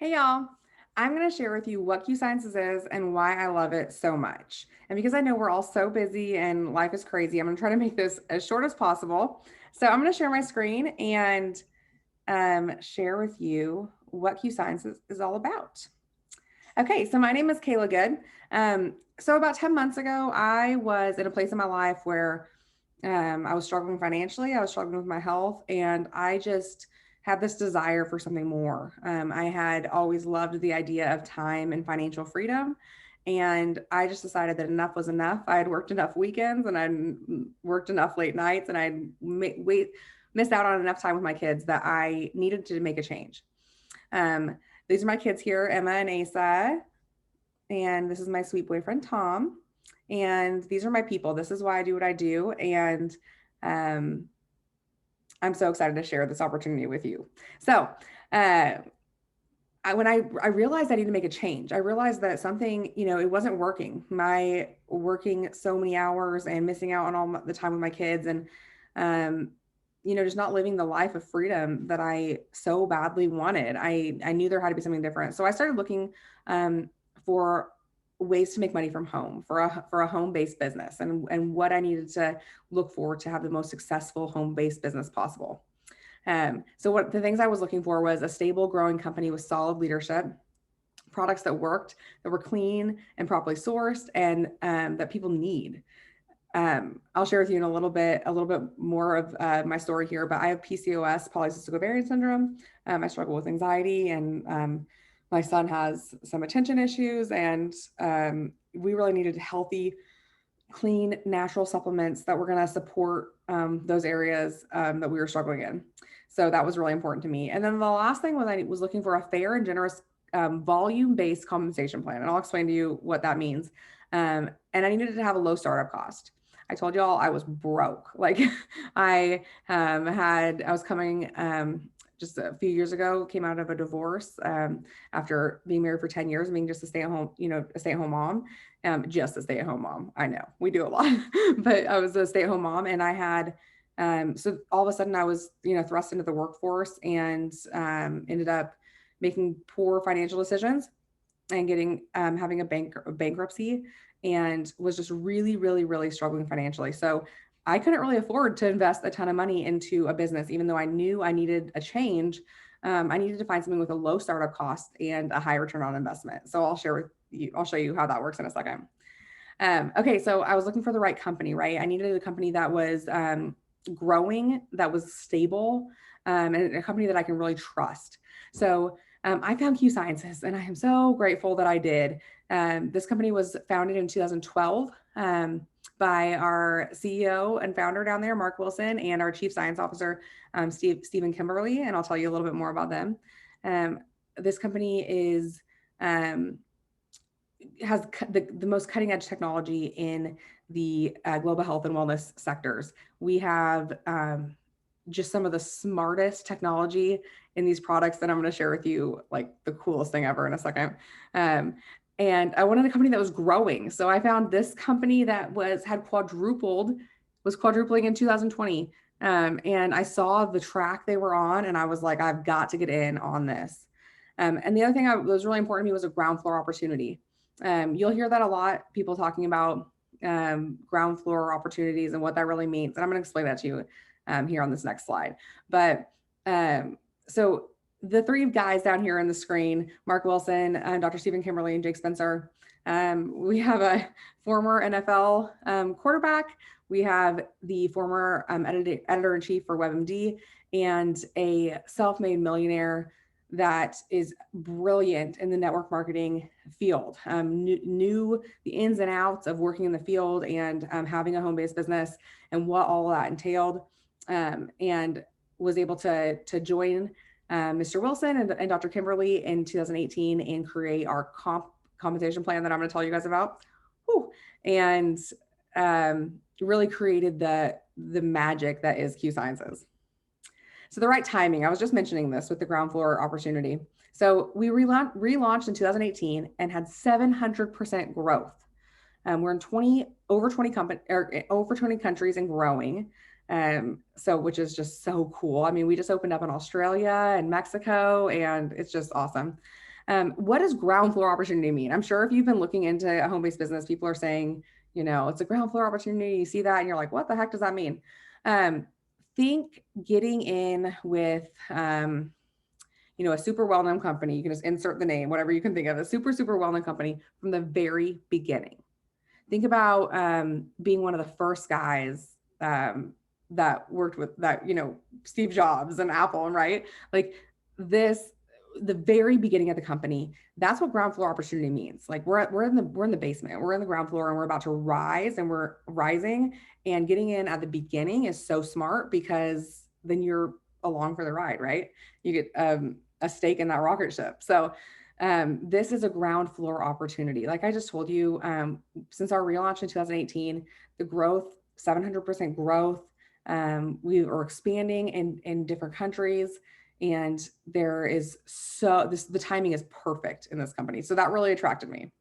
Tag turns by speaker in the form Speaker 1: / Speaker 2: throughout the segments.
Speaker 1: Hey y'all, I'm going to share with you what Q Sciences is and why I love it so much. And because I know we're all so busy and life is crazy, I'm going to try to make this as short as possible. So I'm going to share my screen and share with you what Q Sciences is all about. Okay, so my name is Kayla Good. So about 10 months ago, I was in a place in my life where I was struggling financially, I was struggling with my health, and I just had this desire for something more. I had always loved the idea of time and financial freedom. And I just decided that enough was enough. I had worked enough weekends and I'd worked enough late nights and I'd missed out on enough time with my kids that I needed to make a change. Um, these are my kids here, Emma and Asa, and this is my sweet boyfriend, Tom. And these are my people. This is why I do what I do. And um, I'm so excited to share this opportunity with you. So, uh, when I realized I needed to make a change, I realized that something, it wasn't working. My working so many hours and missing out on all the time with my kids and, um, just not living the life of freedom that I so badly wanted. I knew there had to be something different. So I started looking for ways to make money from home for a home-based business and what I needed to look for to have the most successful home-based business possible. So what the things I was looking for was a stable, growing company with solid leadership, products that worked, that were clean and properly sourced, and that people need. I'll share with you in a little bit more of my story here. But I have PCOS, polycystic ovarian syndrome. I struggle with anxiety, and my son has some attention issues, and we really needed healthy, clean, natural supplements that were going to support those areas that we were struggling in. So that was really important to me. And then the last thing was I was looking for a fair and generous volume-based compensation plan. And I'll explain to you what that means. And I needed to have a low startup cost. I told y'all I was broke. Like I was coming just a few years ago, came out of a divorce after being married for 10 years and being just a stay-at-home mom. Just a stay-at-home mom. I know we do a lot, but I was a stay-at-home mom and I had so all of a sudden I was, thrust into the workforce and ended up making poor financial decisions and getting having a bankruptcy and was just really, really, really struggling financially. So I couldn't really afford to invest a ton of money into a business, even though I knew I needed a change. I needed to find something with a low startup cost and a high return on investment. So I'll show you how that works in a second. Okay, so I was looking for the right company, right? I needed a company that was growing, that was stable, and a company that I can really trust. So I found Q Sciences, and I am so grateful that I did. This company was founded in 2012 by our CEO and founder down there, Mark Wilson, and our Chief Science Officer, Stephen Kimberly, and I'll tell you a little bit more about them. This company has the most cutting edge technology in the global health and wellness sectors. We have just some of the smartest technology in these products that I'm going to share with you, like the coolest thing ever in a second. And I wanted a company that was growing. So I found this company that was quadrupling in 2020. And I saw the track they were on and I was like, I've got to get in on this. And the other thing that was really important to me was a ground floor opportunity. You'll hear that a lot, people talking about ground floor opportunities and what that really means. And I'm going to explain that to you here on this next slide. But so the three guys down here on the screen, Mark Wilson, Dr. Stephen Kimberly, and Jake Spencer, we have a former NFL quarterback. We have the former editor-in-chief for WebMD and a self-made millionaire that is brilliant in the network marketing field, knew the ins and outs of working in the field and having a home-based business and what all of that entailed, and was able to join Mr. Wilson and Dr. Kimberly in 2018 and create our compensation plan that I'm going to tell you guys about. Whew. And really created the magic that is Q Sciences. So the right timing, I was just mentioning this with the ground floor opportunity. So we relaunched in 2018 and had 700% growth. We're in over 20 countries and growing. So which is just so cool. I mean, we just opened up in Australia and Mexico, and it's just awesome. What does ground floor opportunity mean? I'm sure if you've been looking into a home-based business, people are saying, it's a ground floor opportunity. You see that and you're like, what the heck does that mean? Think getting in with, a super well-known company. You can just insert the name, whatever you can think of, a super, super well-known company from the very beginning. Think about being one of the first guys that worked with that, Steve Jobs and Apple, right? Like the very beginning of the company. That's what ground floor opportunity means. Like we're in the basement, we're in the ground floor, and we're about to rise, and we're rising. And getting in at the beginning is so smart because then you're along for the ride, right? You get a stake in that rocket ship. So this is a ground floor opportunity. Like I just told you, since our relaunch in 2018, the growth, 700% growth. We are expanding in different countries, and there is the timing is perfect in this company. So that really attracted me.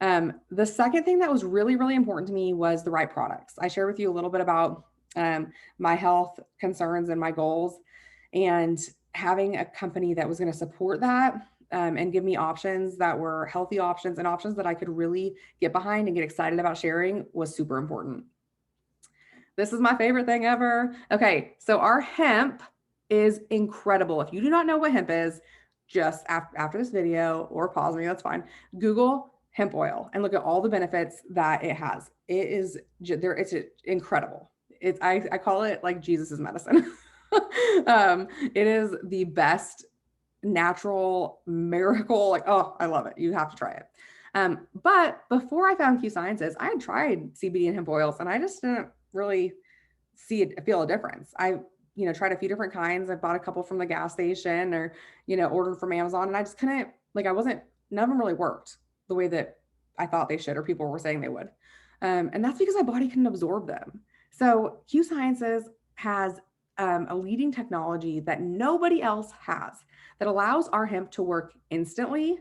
Speaker 1: The second thing that was really, really important to me was the right products. I shared with you a little bit about my health concerns and my goals, and having a company that was going to support that and give me options that were healthy options and options that I could really get behind and get excited about sharing was super important. This is my favorite thing ever. Okay, so our hemp is incredible. If you do not know what hemp is, just after this video, or pause me, that's fine. Google hemp oil and look at all the benefits that it has. It is there. It's incredible. I call it like Jesus's medicine. It is the best natural miracle. Like, oh, I love it. You have to try it. But before I found Q Sciences, I had tried CBD and hemp oils, and I just didn't really feel a difference. I tried a few different kinds. I bought a couple from the gas station, or ordered from Amazon, and I just couldn't, none of them really worked the way that I thought they should, or people were saying they would. And that's because my body couldn't absorb them. So Q Sciences has a leading technology that nobody else has, that allows our hemp to work instantly,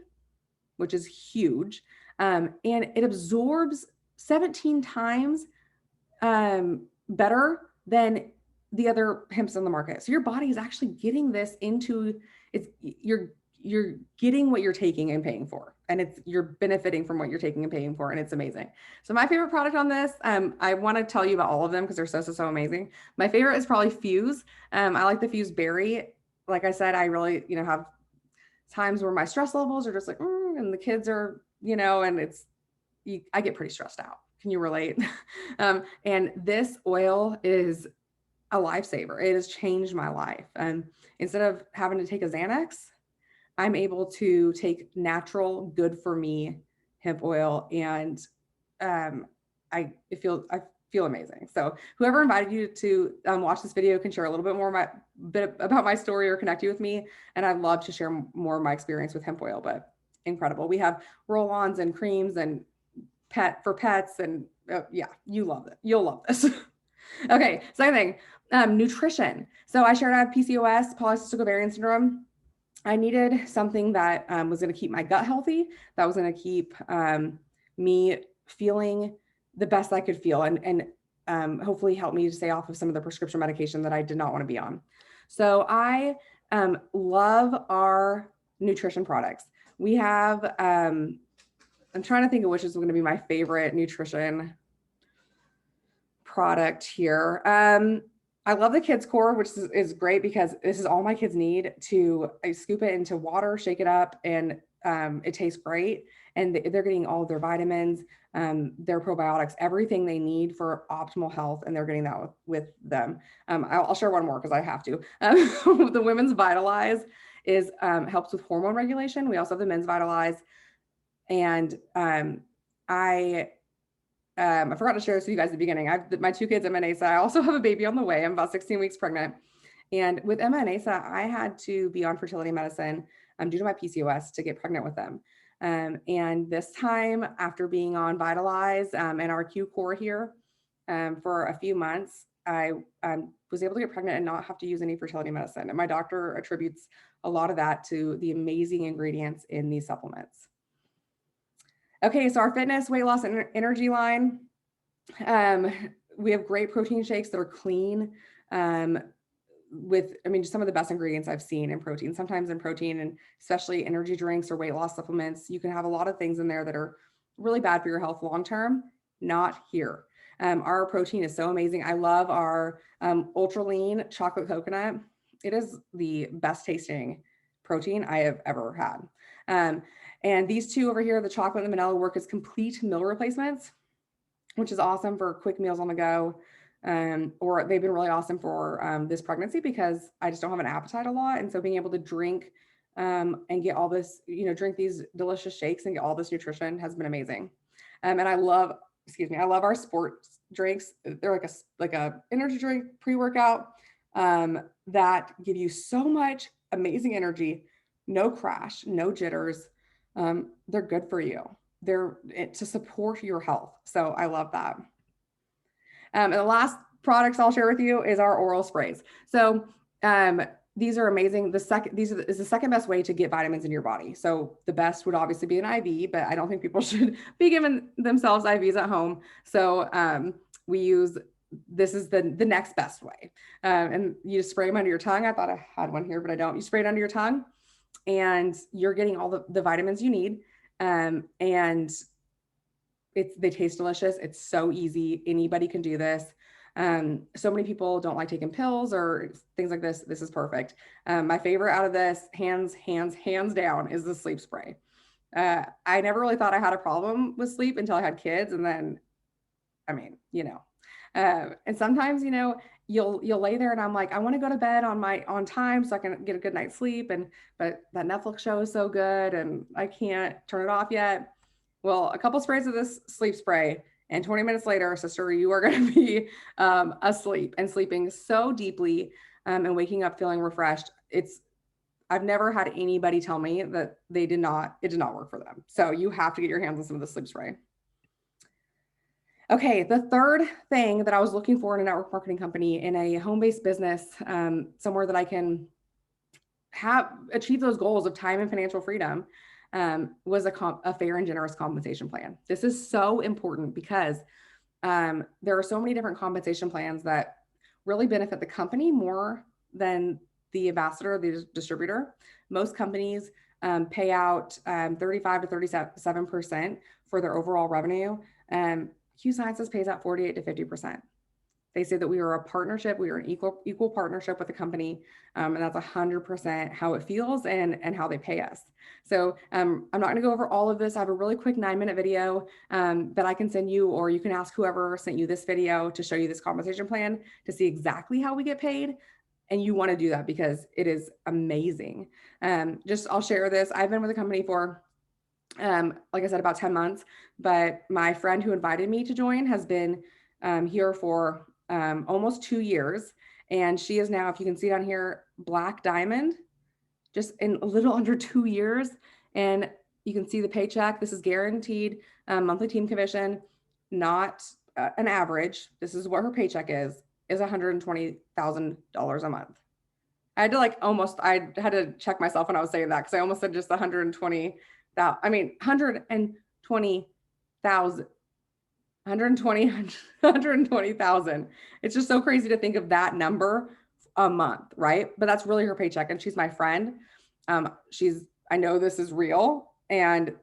Speaker 1: which is huge. And it absorbs 17 times better than the other hemps on the market. So your body is actually getting this into you're getting what you're taking and paying for, and you're benefiting from what you're taking and paying for, and it's amazing. So my favorite product on this, I want to tell you about all of them because they're so amazing. My favorite is probably Fuse. I like the Fuse Berry. Like I said, I really have times where my stress levels are just like, and the kids are, and I get pretty stressed out. Can you relate? And this oil is a lifesaver. It has changed my life. Instead of having to take a Xanax, I'm able to take natural, good for me hemp oil, and I feel amazing. So whoever invited you to watch this video can share a little bit more about my story or connect you with me. And I'd love to share more of my experience with hemp oil, but incredible. We have roll-ons and creams and for pets. And yeah, you'll love this. Okay. Second thing, nutrition. So I shared I have PCOS, polycystic ovarian syndrome. I needed something that was going to keep my gut healthy, that was going to keep me feeling the best I could feel, and hopefully help me to stay off of some of the prescription medication that I did not want to be on. So I love our nutrition products. We have, I'm trying to think of which is going to be my favorite nutrition product here. I love the Kids Core, which is great because this is all my kids need. I scoop it into water, shake it up, and it tastes great. And they're getting all of their vitamins, their probiotics, everything they need for optimal health, and they're getting that with them. I'll share one more because I have to. The Women's Vitalize helps with hormone regulation. We also have the Men's Vitalize, and I forgot to share this with you guys at the beginning. My two kids, Emma and Asa. I also have a baby on the way. I'm about 16 weeks pregnant. And with Emma and Asa, I had to be on fertility medicine due to my PCOS to get pregnant with them. And this time, after being on Vitalize and our Q Core here for a few months, I was able to get pregnant and not have to use any fertility medicine. And my doctor attributes a lot of that to the amazing ingredients in these supplements. Okay, so our fitness, weight loss, and energy line. We have great protein shakes that are clean. with, I mean, just some of the best ingredients I've seen in protein. Sometimes in protein, and especially energy drinks or weight loss supplements, you can have a lot of things in there that are really bad for your health long term. Not here. Our protein is so amazing. I love our ultra lean chocolate coconut. It is the best tasting protein I have ever had. And these two over here, the chocolate and the vanilla, work as complete meal replacements, which is awesome for quick meals on the go. Or they've been really awesome for this pregnancy because I just don't have an appetite a lot. And so being able to drink and get all this, drink these delicious shakes and get all this nutrition has been amazing. And I love our sports drinks. They're like a energy drink pre-workout that give you so much amazing energy, no crash, no jitters. They're good for you. They're to support your health. So I love that. And the last products I'll share with you is our oral sprays. So these are amazing. Is the second best way to get vitamins in your body. So the best would obviously be an IV, but I don't think people should be giving themselves IVs at home. So this is the next best way. And you just spray them under your tongue. I thought I had one here, but I don't. You spray it under your tongue and you're getting all the vitamins you need. And they taste delicious. It's so easy. Anybody can do this. So many people don't like taking pills or things like this. This is perfect. My favorite out of this, hands down, is the sleep spray. I never really thought I had a problem with sleep until I had kids. And then, and sometimes, you'll lay there and I'm like, I want to go to bed on time so I can get a good night's sleep. But that Netflix show is so good and I can't turn it off yet. Well, a couple sprays of this sleep spray and 20 minutes later, sister, you are going to be asleep and sleeping so deeply and waking up feeling refreshed. I've never had anybody tell me that it did not work for them. So you have to get your hands on some of the sleep spray. Okay, the third thing that I was looking for in a network marketing company, in a home-based business, somewhere that I can achieve those goals of time and financial freedom, was a fair and generous compensation plan. This is so important because there are so many different compensation plans that really benefit the company more than the ambassador or the distributor. Most companies pay out 35 to 37% for their overall revenue. Q Sciences pays out 48 to 50%. They say that we are a partnership. We are an equal partnership with the company. And that's 100% how it feels and how they pay us. So I'm not going to go over all of this. I have a really quick 9-minute video that I can send you, or you can ask whoever sent you this video to show you this compensation plan to see exactly how we get paid. And you want to do that because it is amazing. I'll share this. I've been with the company for, like I said, about 10 months, but my friend who invited me to join has been here for almost 2 years. And she is now, if you can see down here, Black Diamond, just in a little under 2 years. And you can see the paycheck. This is guaranteed monthly team commission, not an average. This is what her paycheck is $120,000 a month. I had to check myself when I was saying that because I almost said just 120,000. 120,000. It's just so crazy to think of that number a month, right? But that's really her paycheck. And she's my friend. I know this is real and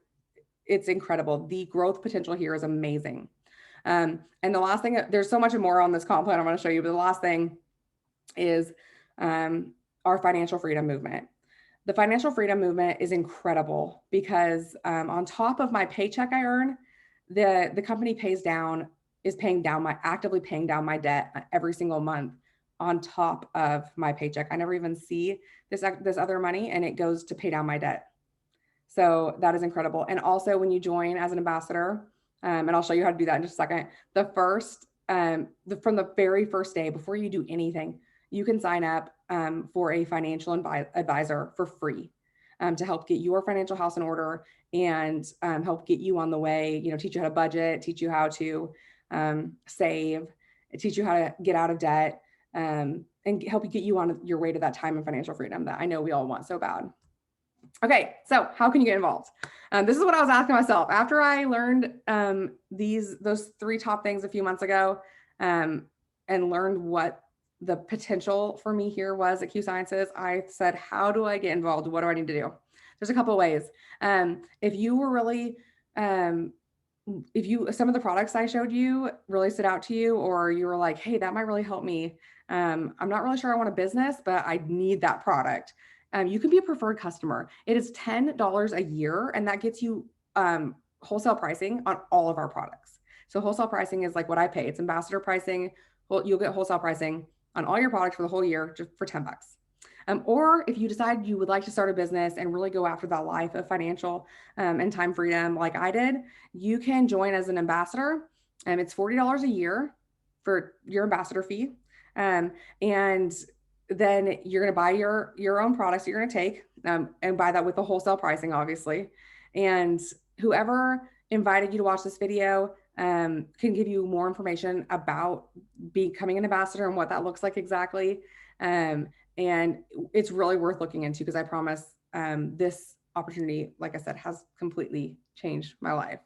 Speaker 1: it's incredible. The growth potential here is amazing. And the last thing, there's so much more on this comp plan I want to show you, but the last thing is our financial freedom movement. The financial freedom movement is incredible because on top of my paycheck I earn, the company actively paying down my debt every single month on top of my paycheck. I never even see this other money, and it goes to pay down my debt. So that is incredible. And also when you join as an ambassador, and I'll show you how to do that in just a second, from the very first day, before you do anything, you can sign up for a financial advisor for free to help get your financial house in order and help get you on the way, teach you how to budget, teach you how to save, teach you how to get out of debt, and help you get you on your way to that time and financial freedom that I know we all want so bad. Okay, so how can you get involved? This is what I was asking myself after I learned those 3 top things a few months ago, and learned what the potential for me here was at Q Sciences, I said, how do I get involved? What do I need to do? There's a couple of ways. If you were really, if you, some of the products I showed you really stood out to you, or you were like, hey, that might really help me. I'm not really sure I want a business, but I need that product. You can be a preferred customer. It is $10 a year, and that gets you wholesale pricing on all of our products. So wholesale pricing is like what I pay. It's ambassador pricing. Well, you'll get wholesale pricing on all your products for the whole year just for $10. Or if you decide you would like to start a business and really go after that life of financial and time freedom like I did, you can join as an ambassador. It's $40 a year for your ambassador fee. And then you're going to buy your own products that you're going to take and buy that with the wholesale pricing, obviously. And whoever invited you to watch this video can give you more information about becoming an ambassador and what that looks like exactly. And it's really worth looking into, because I promise this opportunity, like I said, has completely changed my life.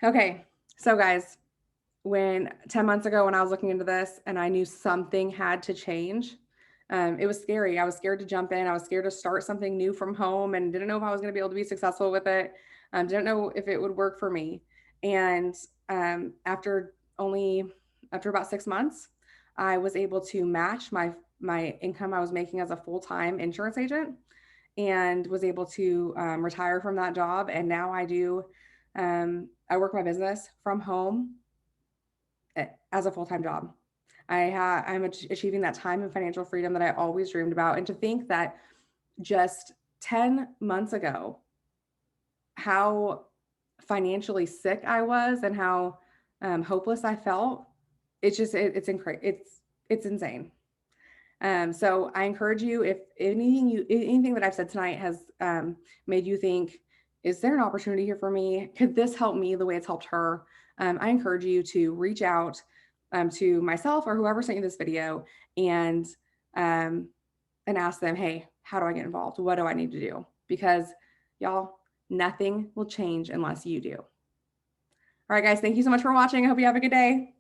Speaker 1: Okay, so guys, when 10 months ago, when I was looking into this and I knew something had to change, it was scary. I was scared to jump in. I was scared to start something new from home and didn't know if I was going to be able to be successful with it. Didn't know if it would work for me. And after about 6 months, I was able to match my income I was making as a full-time insurance agent, and was able to retire from that job. And now I work my business from home as a full-time job. I'm achieving that time and financial freedom that I always dreamed about. And to think that just 10 months ago, how financially sick I was and how hopeless I felt, it's insane. So I encourage you, if anything that I've said tonight has made you think, is there an opportunity here for me? Could this help me the way it's helped her? I encourage you to reach out to myself or whoever sent you this video and ask them, hey, how do I get involved? What do I need to do? Because y'all, nothing will change unless you do. All right, guys, thank you so much for watching. I hope you have a good day.